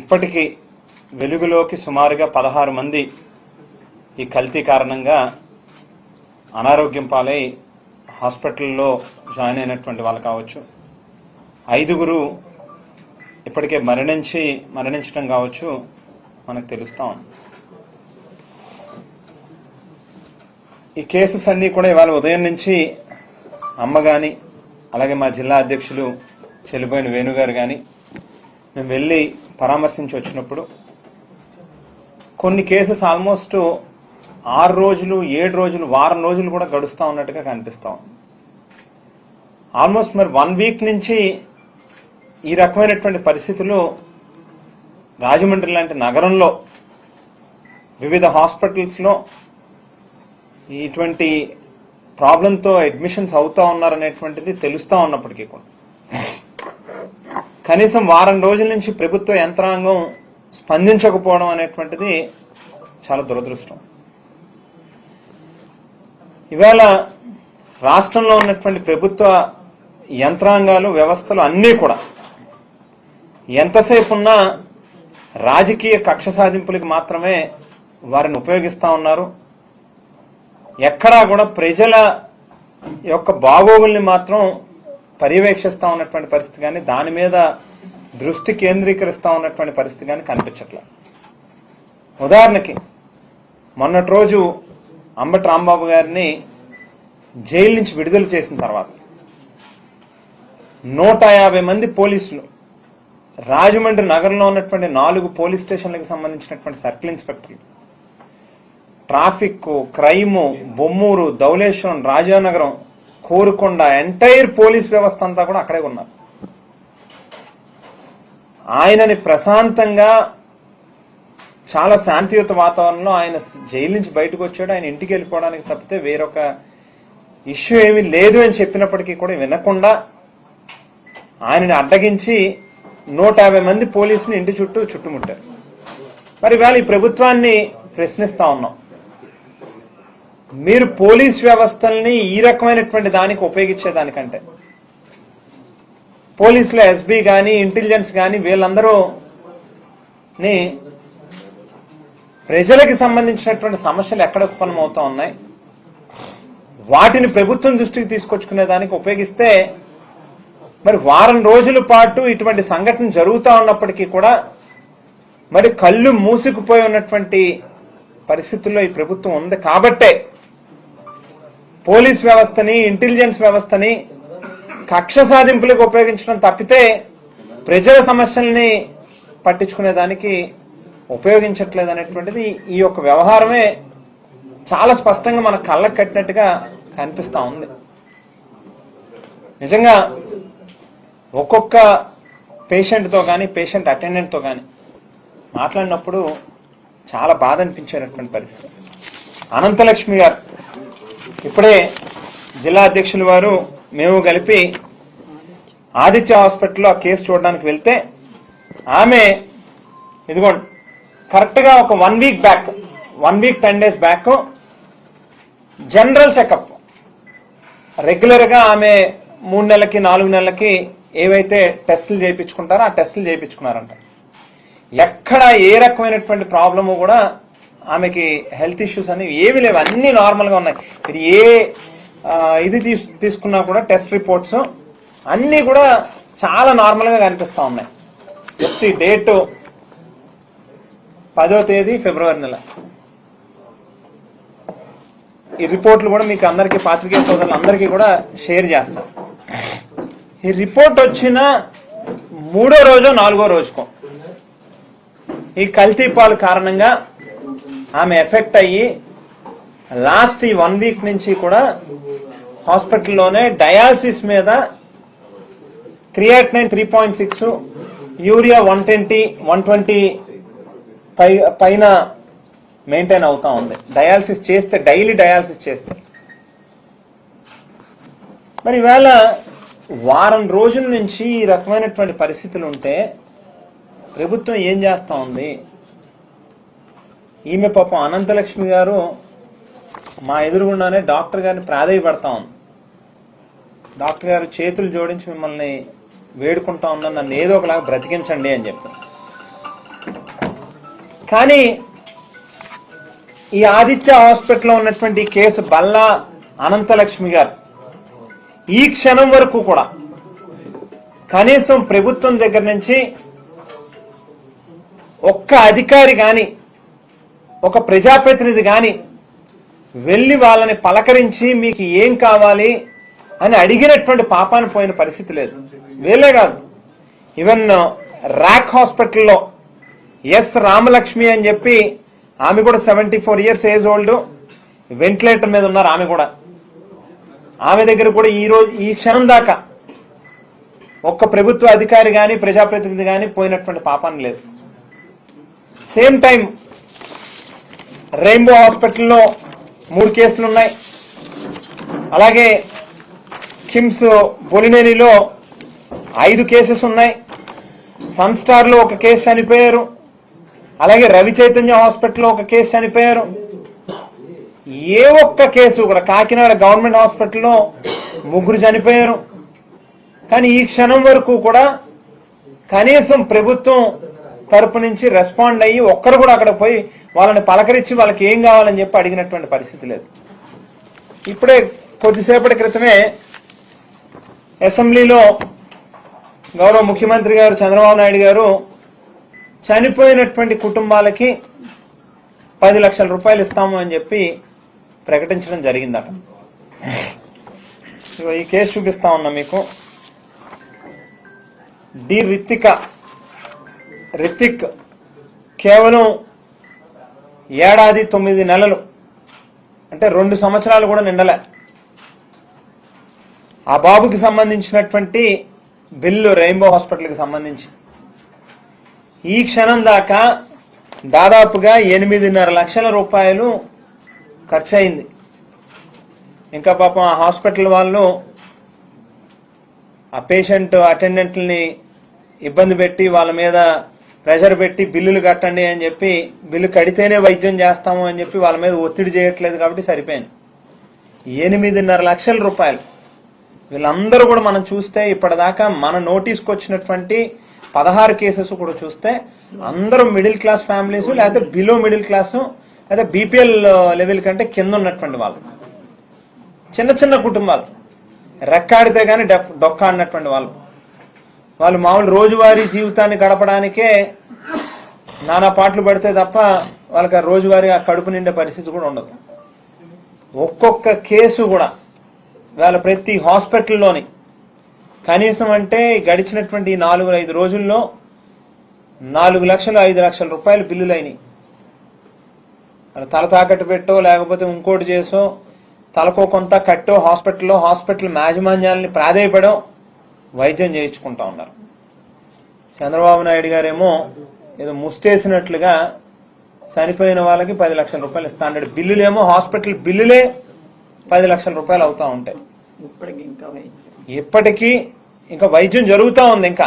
ఇప్పటికీ వెలుగులోకి సుమారుగా 16 మంది ఈ కల్తీ కారణంగా అనారోగ్యం పాలై హాస్పిటల్లో జాయిన్ అయినటువంటి వాళ్ళు కావచ్చు, 5గురు ఇప్పటికే మరణించడం కావచ్చు మనకు తెలుస్తా ఉంది. ఈ కేసెస్ అన్నీ కూడా ఇవాళ ఉదయం నుంచి అమ్మ కానీ, అలాగే మా జిల్లా అధ్యక్షులు చెల్లిపోయిన వేణుగారు కానీ మేము వెళ్ళి పరామర్శించి వచ్చినప్పుడు కొన్ని కేసెస్ ఆల్మోస్ట్ 6 రోజులు, 7 రోజులు, వారం రోజులు కూడా గడుస్తూ ఉన్నట్టుగా కనిపిస్తా ఉంది. ఆల్మోస్ట్ మరి 1 వీక్ నుంచి ఈ రకమైనటువంటి పరిస్థితులు రాజమండ్రి లాంటి నగరంలో వివిధ హాస్పిటల్స్లో ఇటువంటి ప్రాబ్లంతో అడ్మిషన్స్ అవుతా ఉన్నారనేటువంటిది తెలుస్తా ఉన్నప్పటికీ కూడా కనీసం వారం రోజుల నుంచి ప్రభుత్వ యంత్రాంగం స్పందించకపోవడం అనేటువంటిది చాలా దురదృష్టం. ఇవాళ రాష్ట్రంలో ఉన్నటువంటి ప్రభుత్వ యంత్రాంగాలు, వ్యవస్థలు అన్నీ కూడా ఎంతసేపు ఉన్నా రాజకీయ కక్ష సాధింపులకు మాత్రమే వారిని ఉపయోగిస్తా ఉన్నారు. ఎక్కడా కూడా ప్రజల యొక్క బాగోగుల్ని మాత్రం పర్యవేక్షిస్తా ఉన్నటువంటి పరిస్థితి కానీ, దాని మీద దృష్టి కేంద్రీకరిస్తా ఉన్నటువంటి పరిస్థితి కానీ కనిపించట్లే. ఉదాహరణకి మొన్నటి రోజు అంబటి రాంబాబు గారిని జైలు నుంచి విడుదల చేసిన తర్వాత 150 మంది పోలీసులు రాజమండ్రి నగరంలో ఉన్నటువంటి 4 పోలీస్ స్టేషన్లకు సంబంధించినటువంటి సర్కిల్ ఇన్స్పెక్టర్లు, traffic, crime, Bommuru, Dhavaleswaram, Rajanagaram, Korukonda, entire police వ్యవస్థ అంతా కూడా అక్కడే ఉన్నారు. ఆయనని ప్రశాంతంగా చాలా శాంతియుత వాతావరణంలో ఆయన జైలు నుంచి బయటకు వచ్చాడు. ఆయన ఇంటికి వెళ్ళిపోవడానికి తప్పితే వేరొక ఇష్యూ ఏమీ లేదు అని చెప్పినప్పటికీ కూడా వినకుండా ఆయనని అడ్డగించి 150 మంది పోలీసుని ఇంటి చుట్టూ చుట్టుముట్టారు. మరి ఇవాళ ఈ ప్రభుత్వాన్ని ప్రశ్నిస్తా ఉన్నాం, మీరు పోలీస్ వ్యవస్థల్ని ఈ రకమైనటువంటి దానికి ఉపయోగించేదానికంటే పోలీసులు, ఎస్బీ కానీ, ఇంటెలిజెన్స్ కానీ వీళ్ళందరూ ప్రజలకి సంబంధించినటువంటి సమస్యలు ఎక్కడ ఉత్పన్నమవుతా ఉన్నాయి, వాటిని ప్రభుత్వం దృష్టికి తీసుకొచ్చుకునే దానికి ఉపయోగిస్తే మరి వారం రోజుల పాటు ఇటువంటి సంఘటన జరుగుతూ ఉన్నప్పటికీ కూడా మరి కళ్ళు మూసుకుపోయి ఉన్నటువంటి పరిస్థితుల్లో ఈ ప్రభుత్వం ఉంది. కాబట్టే పోలీస్ వ్యవస్థని, ఇంటెలిజెన్స్ వ్యవస్థని కక్ష సాధింపులకు ఉపయోగించడం తప్పితే ప్రజల సమస్యల్ని పట్టించుకునేదానికి ఉపయోగించట్లేదు అనేటువంటిది ఈ యొక్క వ్యవహారమే చాలా స్పష్టంగా మన కళ్ళకు కట్టినట్టుగా కనిపిస్తా ఉంది. నిజంగా ఒక్కొక్క పేషెంట్తో కానీ, పేషెంట్ అటెండెంట్తో కానీ మాట్లాడినప్పుడు చాలా బాధ అనిపించేటటువంటి పరిస్థితి. అనంతలక్ష్మి గారు ఇప్పుడే జిల్లా అధ్యక్షుల వారు మేము కలిపి ఆదిత్య హాస్పిటల్లో ఆ కేసు చూడడానికి వెళ్తే ఆమె ఇదిగోండి కరెక్ట్ గా ఒక 1 week back, 1 week 10 days back general checkup regular గా ఆమె 3 నెలలకి 4 నెలలకి ఏవైతే టెస్టులు చేయించుకుంటారో ఆ టెస్టులు చేయించుకున్నారంట. ఎక్కడ ఏ రకమైనటువంటి ప్రాబ్లము కూడా ఆమెకి హెల్త్ ఇష్యూస్ అనేవి ఏవి లేవు, అన్ని నార్మల్ గా ఉన్నాయి. ఇది ఏ ఇది తీసుకున్నా కూడా టెస్ట్ రిపోర్ట్స్ అన్ని కూడా చాలా నార్మల్ గా కనిపిస్తా ఉన్నాయి. జస్ట్ ఈ డేట్ 10వ తేదీ ఫిబ్రవరి నెల. ఈ రిపోర్ట్లు కూడా మీకు అందరికీ, పాత్రికేయ సోదరులు అందరికీ కూడా షేర్ చేస్తాం. ఈ రిపోర్ట్ వచ్చిన 3వ రోజు 4వ రోజుకో ఈ కల్తీ పాలు కారణంగా ఆమె ఎఫెక్ట్ అయ్యి లాస్ట్ ఈ 1 వీక్ నుంచి కూడా హాస్పిటల్లోనే డయాలసిస్ మీద క్రియాటినైన్ 3.6, యూరియా 120 పైన మెయింటైన్ అవుతా ఉంది. డయాలసిస్ చేస్తే, డైలీ డయాలసిస్ చేస్తే. మరి ఇవాళ వారం రోజుల నుంచి ఈ రకమైనటువంటి పరిస్థితులు ఉంటే ప్రభుత్వం ఏం చేస్తా ఉంది? ఈమె పాపం అనంతలక్ష్మి గారు మా ఎదురుగుండానే డాక్టర్ గారిని ప్రాధేయపడతా ఉంది. డాక్టర్ గారు చేతులు జోడించి మిమ్మల్ని వేడుకుంటా ఉన్నా, నన్ను ఏదో ఒకలాగా బ్రతికించండి అని చెప్పి. కానీ ఈ ఆదిత్య హాస్పిటల్లో ఉన్నటువంటి కేసు బల్లా అనంతలక్ష్మి గారు ఈ క్షణం వరకు కూడా కనీసం ప్రభుత్వం దగ్గర నుంచి ఒక్క అధికారి గాని ఒక ప్రజాప్రతినిధి గాని వెళ్లి వాళ్ళని పలకరించి మీకు ఏం కావాలి అని అడిగినటువంటి పాపాన్ని పోయిన పరిస్థితి లేదు. వేలే కాదు, ఈవెన్ ర్యాక్ హాస్పిటల్లో ఎస్ రామలక్ష్మి అని చెప్పి ఆమె కూడా 74 years ఏజ్ ఓల్డ్, వెంటిలేటర్ మీద ఉన్నారు. ఆమె దగ్గర కూడా ఈ క్షణం దాకా ఒక్క ప్రభుత్వ అధికారి గాని ప్రజాప్రతినిధి గాని పోయినటువంటి పాపాన్ని లేదు. సేమ్ టైం రెయిన్బో హాస్పిటల్లో 3 కేసులు ఉన్నాయి. అలాగే కిమ్స్ బొలినేనిలో 5 కేసెస్ ఉన్నాయి. సన్ స్టార్ లో 1 కేసు చనిపోయారు. అలాగే రవి చైతన్య హాస్పిటల్లో 1 కేసు చనిపోయారు. ఏ ఒక్క కేసు కూడా కాకినాడ గవర్నమెంట్ హాస్పిటల్లో 3 చనిపోయారు. కానీ ఈ క్షణం వరకు కూడా కనీసం ప్రభుత్వం తరపు నుంచి రెస్పాండ్ అయ్యి ఒక్కరు కూడా అక్కడ పోయి వాళ్ళని పలకరించి వాళ్ళకి ఏం కావాలని చెప్పి అడిగినటువంటి పరిస్థితి లేదు. ఇప్పుడే కొద్దిసేపటి క్రితమే అసెంబ్లీలో గౌరవ ముఖ్యమంత్రి గారు చంద్రబాబు నాయుడు గారు చనిపోయినటువంటి కుటుంబాలకి 10 లక్షల రూపాయలు ఇస్తాము అని చెప్పి ప్రకటించడం జరిగిందట. ఈ కేసు చూపిస్తా ఉన్నా మీకు. డి రితిక్ కేవలం 1 ఏడాది 9 నెలలు, అంటే 2 సంవత్సరాలు కూడా నిండలే. ఆ బాబుకి సంబంధించినటువంటి బిల్లు రెయిన్బో హాస్పిటల్కి సంబంధించి ఈ క్షణం దాకా దాదాపుగా 8.5 లక్షల రూపాయలు ఖర్చు అయింది. ఇంకా పాపం ఆ హాస్పిటల్ వాళ్ళు ఆ పేషెంట్ అటెండెంట్లని ఇబ్బంది పెట్టి వాళ్ళ మీద ప్రెషర్ పెట్టి బిల్లులు కట్టండి అని చెప్పి, బిల్లు కడితేనే వైద్యం చేస్తాము అని చెప్పి వాళ్ళ మీద ఒత్తిడి చేయట్లేదు కాబట్టి సరిపోయింది. 8.5 లక్షల రూపాయలు. వీళ్ళందరూ కూడా మనం చూస్తే ఇప్పటిదాకా మన నోటీస్కి వచ్చినటువంటి 16 కేసెస్ కూడా చూస్తే అందరూ మిడిల్ క్లాస్ ఫ్యామిలీస్, లేకపోతే బిలో మిడిల్ క్లాస్, లేదా బీపీఎల్ లెవెల్ కంటే కింద ఉన్నటువంటి వాళ్ళు, చిన్న చిన్న కుటుంబాలు, రెక్కాడితే గాని డొక్క అన్నటువంటి వాళ్ళు మామూలు రోజువారీ జీవితాన్ని గడపడానికే నానా పాటలు పడితే తప్ప వాళ్ళకి రోజువారీ ఆ కడుపు నిండే పరిస్థితి కూడా ఉండదు. ఒక్కొక్క కేసు కూడా వాళ్ళ ప్రతి హాస్పిటల్లోని కనీసం అంటే గడిచినటువంటి 4-5 రోజుల్లో 4 లక్షలు 5 లక్షల రూపాయలు బిల్లులు అయినాయి. తల తాకట్టు పెట్టో లేకపోతే ఇంకోటి చేసో తలకో కొంత కట్టో హాస్పిటల్ యాజమాన్యాలని ప్రాధేయపడో వైద్యం చేయించుకుంటా ఉన్నారు. చంద్రబాబు నాయుడు గారేమో ఏదో ముస్టేసినట్లుగా చనిపోయిన వాళ్ళకి 10 లక్షల రూపాయలు ఇస్తా అన్నాడు. బిల్లులేమో హాస్పిటల్ బిల్లులే 10 లక్షల రూపాయలు అవుతా ఉంటాయి. ఇప్పటికీ ఇంకా వైద్యం జరుగుతూ ఉంది. ఇంకా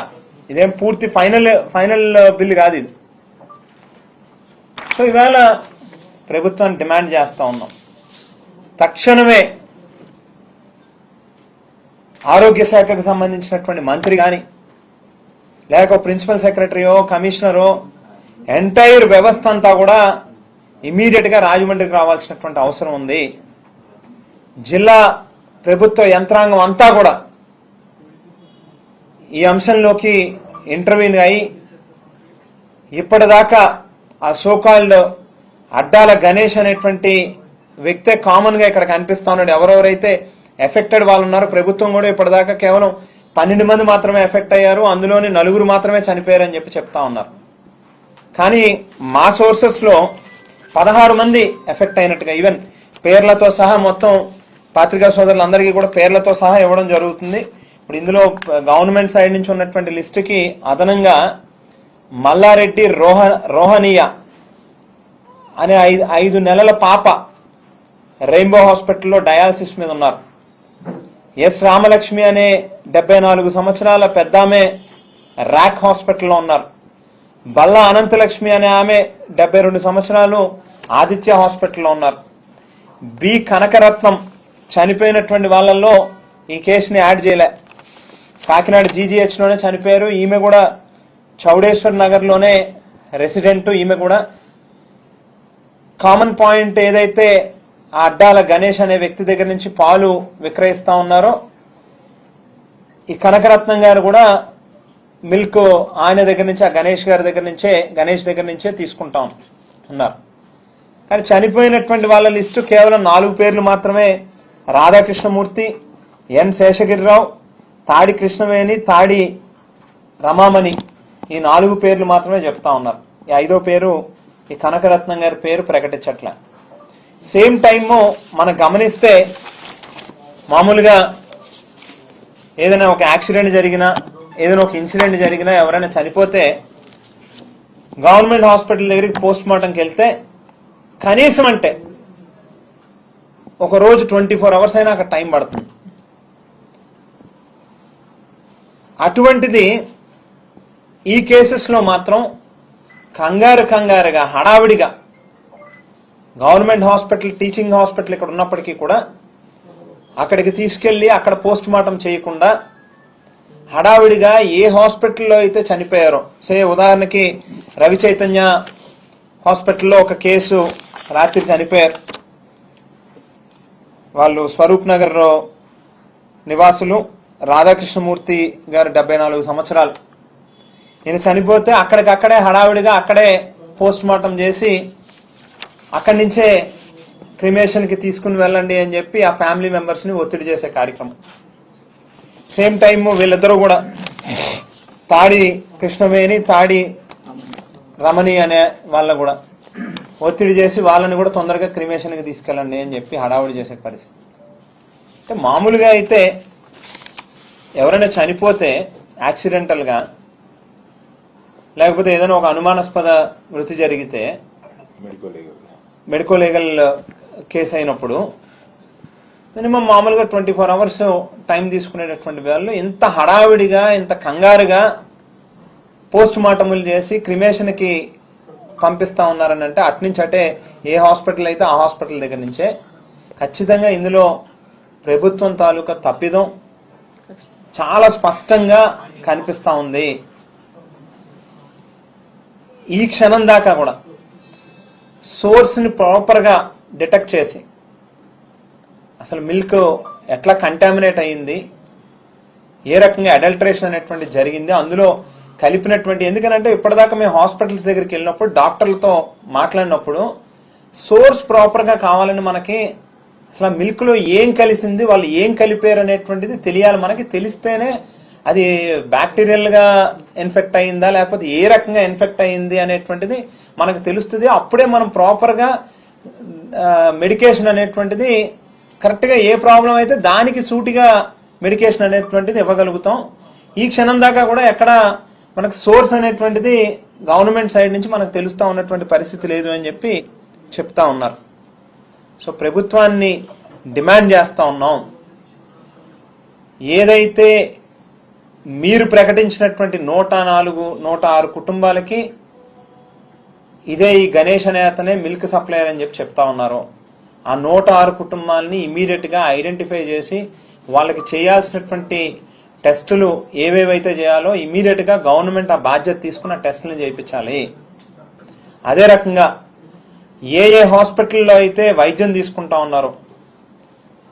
ఇదేం పూర్తి ఫైనల్ బిల్లు కాదు ఇది. సో ఇవాళ ప్రభుత్వాన్ని డిమాండ్ చేస్తా ఉన్నాం, తక్షణమే ఆరోగ్య శాఖకు సంబంధించినటువంటి మంత్రి కానీ లేక ప్రిన్సిపల్ సెక్రటరీయో కమిషనరో ఎంటైర్ వ్యవస్థ అంతా కూడా ఇమీడియట్ గా రాజమండ్రికి రావాల్సినటువంటి అవసరం ఉంది. జిల్లా ప్రభుత్వ యంత్రాంగం అంతా కూడా ఈ అంశంలోకి ఇంటర్వ్యూన్ అయి ఇప్పటిదాకా ఆ సోకాల్డ్ అడ్డాల గణేష్ అనేటువంటి వ్యక్తే కామన్ గా ఇక్కడ కనిపిస్తా ఉన్నాడు. ఎవరెవరైతే ఎఫెక్టెడ్ వాళ్ళు ఉన్నారో ప్రభుత్వం కూడా ఇప్పటిదాకా కేవలం 12 మంది మాత్రమే ఎఫెక్ట్ అయ్యారు, అందులోని 4 మాత్రమే చనిపోయారని చెప్పి చెప్తా ఉన్నారు. కానీ మా సోర్సెస్ లో 16 మంది ఎఫెక్ట్ అయినట్టుగా, ఈవెన్ పేర్లతో సహా మొత్తం పత్రికా సోదరులందరికీ కూడా పేర్లతో సహా ఇవ్వడం జరుగుతుంది. ఇప్పుడు ఇందులో గవర్నమెంట్ సైడ్ నుంచి ఉన్నటువంటి లిస్టుకి అదనంగా మల్లారెడ్డి రోహనియా అనే 5 నెలల పాప రెయిన్బో హాస్పిటల్లో డయాలసిస్ మీద ఉన్నారు. ఎస్ రామలక్ష్మి అనే 74 సంవత్సరాల పెద్దామె ర్యాక్ హాస్పిటల్లో ఉన్నారు. బల్లా అనంతలక్ష్మి అనే ఆమె 72 సంవత్సరాలు ఆదిత్య హాస్పిటల్లో ఉన్నారు. బి కనకరత్నం చనిపోయినటువంటి వాళ్ళల్లో ఈ కేసుని యాడ్ చేయలే, కాకినాడ జీజీహెచ్ లోనే చనిపోయారు. ఈమె కూడా చౌడేశ్వర్ నగర్ లోనే రెసిడెంట్, ఈమె కూడా కామన్ పాయింట్ ఏదైతే ఆ అడ్డాల గణేష్ అనే వ్యక్తి దగ్గర నుంచి పాలు విక్రయిస్తా ఉన్నారో ఈ కనకరత్నం గారు కూడా మిల్క్ ఆయన దగ్గర నుంచి ఆ గణేష్ దగ్గర నుంచే తీసుకుంటా ఉన్నారు. కానీ చనిపోయినటువంటి వాళ్ళ లిస్టు కేవలం 4 పేర్లు మాత్రమే. రాధాకృష్ణమూర్తి, ఎన్ శేషగిరిరావు, తాడి కృష్ణవేణి, తాడి రమామణి, ఈ 4 పేర్లు మాత్రమే చెప్తా ఉన్నారు. ఈ 5వ పేరు ఈ కనకరత్నం గారి పేరు ప్రకటించట్లే. సేమ్ టైము మనం గమనిస్తే మామూలుగా ఏదైనా ఒక యాక్సిడెంట్ జరిగినా, ఏదైనా ఒక ఇన్సిడెంట్ జరిగినా, ఎవరైనా చనిపోతే గవర్నమెంట్ హాస్పిటల్ దగ్గరికి పోస్ట్ మార్టంకి వెళ్తే కనీసం అంటే ఒక రోజు 24 అవర్స్ అయినా అక్కడ టైం పడుతుంది. అటువంటిది ఈ కేసెస్లో మాత్రం కంగారుగా హడావిడిగా గవర్నమెంట్ హాస్పిటల్, టీచింగ్ హాస్పిటల్ ఇక్కడ ఉన్నప్పటికీ కూడా అక్కడికి తీసుకెళ్లి అక్కడ పోస్ట్ మార్టం చేయకుండా హడావిడిగా ఏ హాస్పిటల్లో అయితే చనిపోయారో, ఉదాహరణకి రవి చైతన్య హాస్పిటల్లో ఒక కేసు రాత్రి చనిపోయారు. వాళ్ళు స్వరూప్ నగర్ నివాసులు, రాధాకృష్ణమూర్తి గారు 74 సంవత్సరాలు. ఈయన చనిపోతే అక్కడికక్కడే హడావిడిగా అక్కడే పోస్ట్ మార్టం చేసి అక్కడి నుంచే క్రిమేషన్కి తీసుకుని వెళ్ళండి అని చెప్పి ఆ ఫ్యామిలీ మెంబర్స్ ని ఒత్తిడి చేసే కార్యక్రమం. సేమ్ టైమ్ వీళ్ళిద్దరూ కూడా తాడి కృష్ణవేణి, తాడి రమణి అనే వాళ్ళ కూడా ఒత్తిడి చేసి వాళ్ళని కూడా తొందరగా క్రిమేషన్కి తీసుకెళ్ళండి అని చెప్పి హడావుడి చేసే పరిస్థితి. అంటే మామూలుగా అయితే ఎవరైనా చనిపోతే యాక్సిడెంటల్గా లేకపోతే ఏదైనా ఒక అనుమానాస్పద మృతి జరిగితే మెడికో లీగల్ కేసు అయినప్పుడు మినిమం మామూలుగా 24 అవర్స్ టైం తీసుకునేటటువంటి వాళ్ళు ఇంత హడావిడిగా, ఇంత కంగారుగా పోస్ట్ మార్టములు చేసి క్రిమేషన్కి పంపిస్తా ఉన్నారని అంటే అట్నుంచి అంటే ఏ హాస్పిటల్ అయితే ఆ హాస్పిటల్ దగ్గర నుంచే ఖచ్చితంగా ఇందులో ప్రభుత్వం తాలూకా తప్పిదం చాలా స్పష్టంగా కనిపిస్తా ఉంది. ఈ క్షణం దాకా కూడా సోర్స్ ని ప్రాపర్ గా డిటెక్ట్ చేసి అసలు మిల్క్ ఎట్లా కంటామినేట్ అయ్యింది, ఏ రకంగా అడల్టరేషన్ అనేటువంటి జరిగింది, అందులో కలిపినటువంటి, ఎందుకనంటే ఇప్పటిదాకా మేము హాస్పిటల్స్ దగ్గరికి వెళ్ళినప్పుడు డాక్టర్లతో మాట్లాడినప్పుడు సోర్స్ ప్రాపర్ గా కావాలని మనకి అసలు మిల్క్ లో ఏం కలిసింది, వాళ్ళు ఏం కలిపారు అనేటువంటిది తెలియాలి. మనకి తెలిస్తేనే అది బ్యాక్టీరియల్ గా ఇన్ఫెక్ట్ అయిందా లేకపోతే ఏ రకంగా ఇన్ఫెక్ట్ అయింది అనేటువంటిది మనకు తెలుస్తుంది. అప్పుడే మనం ప్రాపర్ గా మెడికేషన్ అనేటువంటిది కరెక్ట్ గా ఏ ప్రాబ్లం అయితే దానికి సూటిగా మెడికేషన్ అనేటువంటిది ఇవ్వగలుగుతాం. ఈ క్షణం దాకా కూడా ఎక్కడ మనకు సోర్స్ అనేటువంటిది గవర్నమెంట్ సైడ్ నుంచి మనకు తెలుస్తా ఉన్నటువంటి పరిస్థితి లేదు అని చెప్పి చెప్తా ఉన్నారు. సో ప్రభుత్వాన్ని డిమాండ్ చేస్తా ఉన్నాం, ఏదైతే మీరు ప్రకటించినటువంటి 104, 106 కుటుంబాలకి ఇదే ఈ గణేష్ అనే అతనే మిల్క్ సప్లయర్ అని చెప్పి చెప్తా ఉన్నారు. ఆ 106 కుటుంబాలని ఇమీడియట్ గా ఐడెంటిఫై చేసి వాళ్ళకి చేయాల్సినటువంటి టెస్టులు ఏవేవైతే చేయాలో ఇమీడియట్ గా గవర్నమెంట్ ఆ బాధ్యత తీసుకుని ఆ టెస్టులను చేయించాలి. అదే రకంగా ఏ హాస్పిటల్లో అయితే వైద్యం తీసుకుంటా ఉన్నారో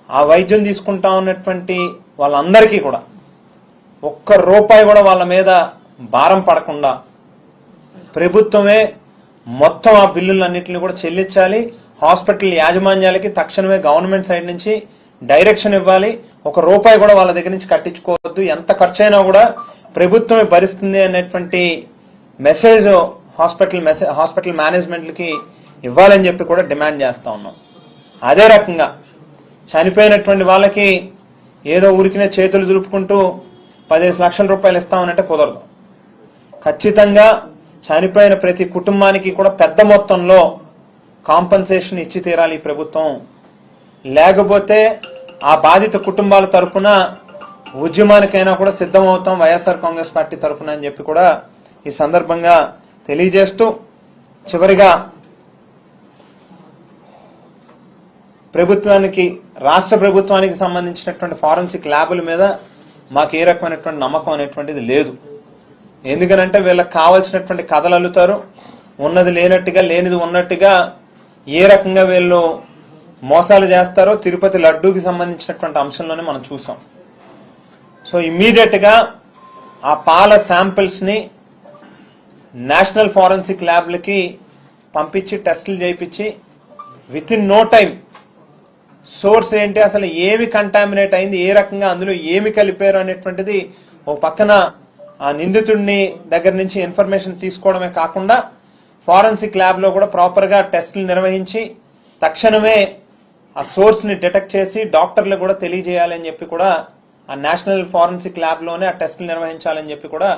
ఆ వైద్యం తీసుకుంటా ఉన్నటువంటి వాళ్ళందరికీ కూడా ₹1 కూడా వాళ్ళ మీద భారం పడకుండా ప్రభుత్వమే మొత్తం ఆ బిల్లులన్నింటినీ కూడా చెల్లించాలి. హాస్పిటల్ యాజమాన్యాలకి తక్షణమే గవర్నమెంట్ సైడ్ నుంచి డైరెక్షన్ ఇవ్వాలి. ₹1 కూడా వాళ్ళ దగ్గర నుంచి కట్టించుకోవద్దు, ఎంత ఖర్చు అయినా కూడా ప్రభుత్వమే భరిస్తుంది అనేటువంటి మెసేజ్ హాస్పిటల్ మేనేజ్మెంట్లకి ఇవ్వాలని చెప్పి కూడా డిమాండ్ చేస్తా ఉన్నాం. అదే రకంగా చనిపోయినటువంటి వాళ్ళకి ఏదో ఊరికినే చేతులు దులుపుకుంటూ 15 లక్షల రూపాయలు ఇస్తామనంటే కుదరదు. ఖచ్చితంగా చనిపోయిన ప్రతి కుటుంబానికి కూడా పెద్ద మొత్తంలో కాంపన్సేషన్ ఇచ్చి తీరాలి ఈ ప్రభుత్వం. లేకపోతే ఆ బాధిత కుటుంబాల తరఫున ఉద్యమానికైనా కూడా సిద్ధమవుతాం వైఎస్ఆర్ కాంగ్రెస్ పార్టీ తరఫున అని చెప్పి కూడా ఈ సందర్భంగా తెలియజేస్తూ, చివరిగా రాష్ట్ర ప్రభుత్వానికి సంబంధించినటువంటి ఫారెన్సిక్ ల్యాబుల మీద మాకు ఏ రకమైనటువంటి నమ్మకం అనేటువంటిది లేదు. ఎందుకనంటే వీళ్ళకి కావాల్సినటువంటి కథలు అల్లుతారు, ఉన్నది లేనట్టుగా లేనిది ఉన్నట్టుగా ఏ రకంగా వీళ్ళు మోసాలు చేస్తారో తిరుపతి లడ్డూకి సంబంధించినటువంటి అంశంలోనే మనం చూసాం. సో ఇమ్మీడియట్ గా ఆ పాల శాంపిల్స్ ని నేషనల్ ఫారెన్సిక్ ల్యాబ్లకి పంపించి టెస్టులు చేయించి within no time source ఏంటి, అసలు ఏమి కంటామినేట్ అయింది, ఏ రకంగా అందులో ఏమి కలిపారు అనేటువంటిది ఓ పక్కన ఆ నిందితుడిని దగ్గర నుంచి ఇన్ఫర్మేషన్ తీసుకోవడమే కాకుండా ఫారెన్సిక్ ల్యాబ్ లో కూడా ప్రాపర్ గా టెస్టులు నిర్వహించి తక్షణమే ఆ సోర్స్ ని డిటెక్ట్ చేసి డాక్టర్లు కూడా తెలియజేయాలని చెప్పి కూడా ఆ నేషనల్ ఫారెన్సిక్ ల్యాబ్ లోనే ఆ టెస్టులు నిర్వహించాలని చెప్పి కూడా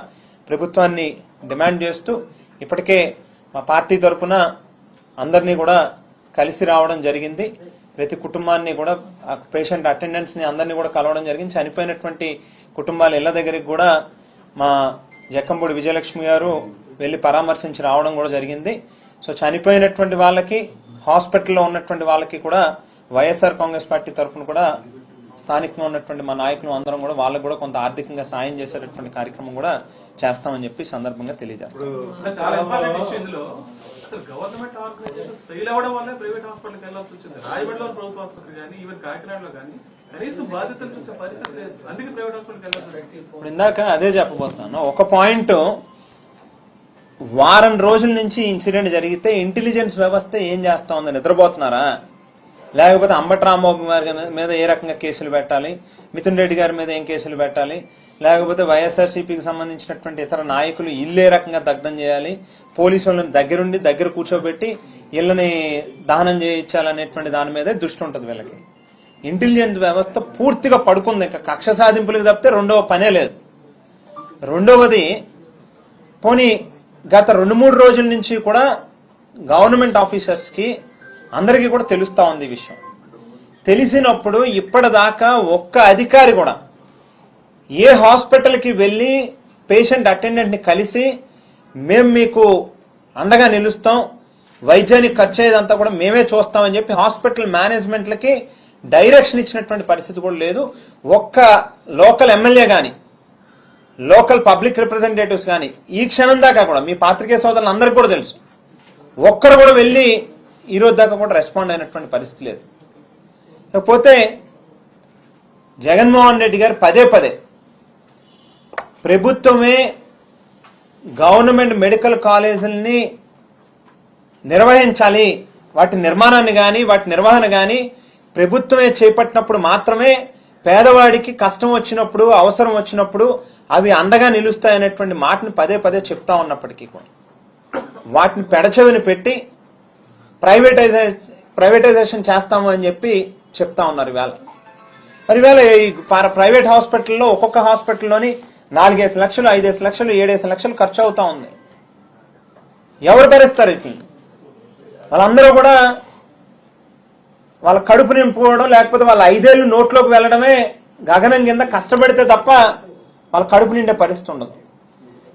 ప్రభుత్వాన్ని డిమాండ్ చేస్తూ ఇప్పటికే మా పార్టీ తరఫున అందరినీ కూడా కలిసి రావడం జరిగింది. ప్రతి కుటుంబాన్ని కూడా పేషెంట్ అటెండెన్స్ ని అందరినీ కూడా కలవడం జరిగింది. చనిపోయినటువంటి కుటుంబాల ఇళ్ల దగ్గరికి కూడా మా జక్కంపూడి విజయలక్ష్మి గారు వెళ్లి పరామర్శించి రావడం కూడా జరిగింది. సో చనిపోయినటువంటి వాళ్ళకి హాస్పిటల్లో ఉన్నటువంటి వాళ్ళకి కూడా వైఎస్ఆర్ కాంగ్రెస్ పార్టీ తరఫున కూడా స్థానికంగా ఉన్నటువంటి మా నాయకులు అందరం కూడా వాళ్ళకు కూడా కొంత ఆర్థికంగా సాయం చేసేటటువంటి కార్యక్రమం కూడా చేస్తామని చెప్పి సందర్భంగా తెలియజేస్తాం. గవర్నమెంట్ ఆర్గనైజేషన్స్ ఫెయిల్ అవడం వల్ల ప్రైవేట్ హాస్పిటల్కి వెళ్లాల్సి వచ్చింది. రాయగఢలో ప్రభుత్వ ఆసుపత్రి కానీ ఈవెన్ కాకినాడలో కానీ కనీసం బాధ్యతలు చూసే పరిస్థితి లేదు. అందుకే ప్రైవేట్ హాస్పిటల్కి వెళ్ళాల్సి. ఇప్పుడు ఇందాక అదే చెప్పబోతున్నాను. ఒక పాయింట్, వారం రోజుల నుంచి ఇన్సిడెంట్ జరిగితే ఇంటెలిజెన్స్ వ్యవస్థ ఏం చేస్తా ఉంది? నిద్రపోతున్నారా? లేకపోతే అంబటి రాంబాబు మీద ఏ రకంగా కేసులు పెట్టాలి, మిథున్ రెడ్డి గారి మీద ఏం కేసులు పెట్టాలి, లేకపోతే వైఎస్ఆర్సీపీకి సంబంధించినటువంటి ఇతర నాయకులు ఇల్లు ఏ రకంగా దగ్ధం చేయాలి, పోలీసు వాళ్ళని దగ్గర కూర్చోబెట్టి ఇళ్లని దహనం చేయించాలనేటువంటి దాని మీదే దృష్టి ఉంటుంది వీళ్ళకి. ఇంటెలిజెన్స్ వ్యవస్థ పూర్తిగా పడుకుంది. ఇంకా కక్ష సాధింపులకు తప్పితే రెండవ పనే లేదు. రెండవది, పోనీ గత 2-3 రోజుల నుంచి కూడా గవర్నమెంట్ ఆఫీసర్స్ కి అందరికీ కూడా తెలుస్తా ఉంది ఈ విషయం. తెలిసినప్పుడు ఇప్పటిదాకా ఒక్క అధికారి కూడా ఏ హాస్పిటల్ కి వెళ్లి పేషెంట్ అటెండెంట్ ని కలిసి మేము మీకు అండగా నిలుస్తాం, వైద్యానికి ఖర్చు అయ్యేదంతా కూడా మేమే చూస్తామని చెప్పి హాస్పిటల్ మేనేజ్మెంట్లకి డైరెక్షన్ ఇచ్చినటువంటి పరిస్థితి కూడా లేదు. ఒక్క లోకల్ ఎమ్మెల్యే గాని లోకల్ పబ్లిక్ రిప్రజెంటేటివ్స్ గాని ఈ క్షణం దాకా కూడా, మీ పాత్రికేయ సోదరులు అందరికీ కూడా తెలుసు, ఒక్కరు కూడా వెళ్లి ఈ రోజు దాకా కూడా రెస్పాండ్ అయినటువంటి పరిస్థితి లేదు. కాకపోతే జగన్మోహన్ రెడ్డి గారు పదే ప్రభుత్వమే గవర్నమెంట్ మెడికల్ కాలేజీలని నిర్వహించాలి, వాటి నిర్మాణాన్ని గాని వాటి నిర్వహణ గాని ప్రభుత్వమే చేపట్టినప్పుడు మాత్రమే పేదవాడికి కష్టం వచ్చినప్పుడు అవసరం వచ్చినప్పుడు అవి అండగా నిలుస్తాయనేటువంటి మాటని పదే చెప్తా ఉన్నప్పటికీ కూడా వాటిని పెడచెవిని పెట్టి ప్రైవేటైజేషన్ చేస్తాము అని చెప్పి చెప్తా ఉన్నారు ఇవాళ. మరి ఇవాళ ఈ ప్రైవేట్ హాస్పిటల్లో ఒక్కొక్క హాస్పిటల్లోని 4-5 లక్షలు 5-6 లక్షలు 7-8 లక్షలు ఖర్చు అవుతా ఉంది. ఎవరు భరిస్తారు ఇట్లా? వాళ్ళందరూ కూడా వాళ్ళ కడుపు నింపుకోవడం, లేకపోతే వాళ్ళ 5 ఏళ్లు నోట్లోకి వెళ్లడమే గగనం కింద కష్టపడితే తప్ప వాళ్ళ కడుపు నిండే పరిస్థితి ఉండదు.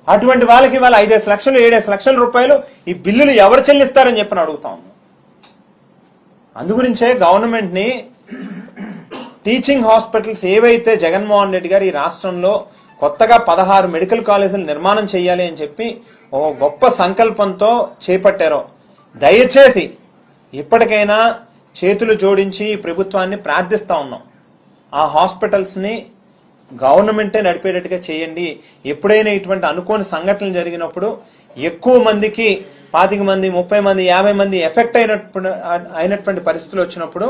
అటువంటి వాళ్ళకి వాళ్ళ 5-6 లక్షలు 7-8 లక్షల రూపాయలు ఈ బిల్లులు ఎవరు చెల్లిస్తారని చెప్పని అడుగుతా ఉన్నాం. అందుగురించే గవర్నమెంట్ ని టీచింగ్ హాస్పిటల్స్ ఏవైతే జగన్మోహన్ రెడ్డి గారు ఈ రాష్ట్రంలో కొత్తగా 16 మెడికల్ కాలేజీలు నిర్మాణం చేయాలి అని చెప్పి ఓ గొప్ప సంకల్పంతో చేపట్టారో, దయచేసి ఇప్పటికైనా చేతులు జోడించి ప్రభుత్వాన్ని ప్రార్థిస్తా ఉన్నాం, ఆ హాస్పిటల్స్ ని గవర్నమెంటే నడిపేటట్టుగా చేయండి. ఎప్పుడైనా ఇటువంటి అనుకోని సంఘటనలు జరిగినప్పుడు ఎక్కువ మందికి 25 మంది 30 మంది 50 మంది ఎఫెక్ట్ అయినటువంటి పరిస్థితులు వచ్చినప్పుడు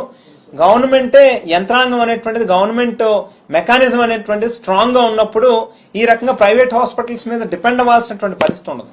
గవర్నమెంటే యంత్రాంగం అనేటువంటిది, గవర్నమెంట్ మెకానిజం అనేటువంటిది స్ట్రాంగ్ గా ఉన్నప్పుడు ఈ రకంగా ప్రైవేట్ హాస్పిటల్స్ మీద డిపెండ్ అవ్వాల్సినటువంటి పరిస్థితి ఉండదు.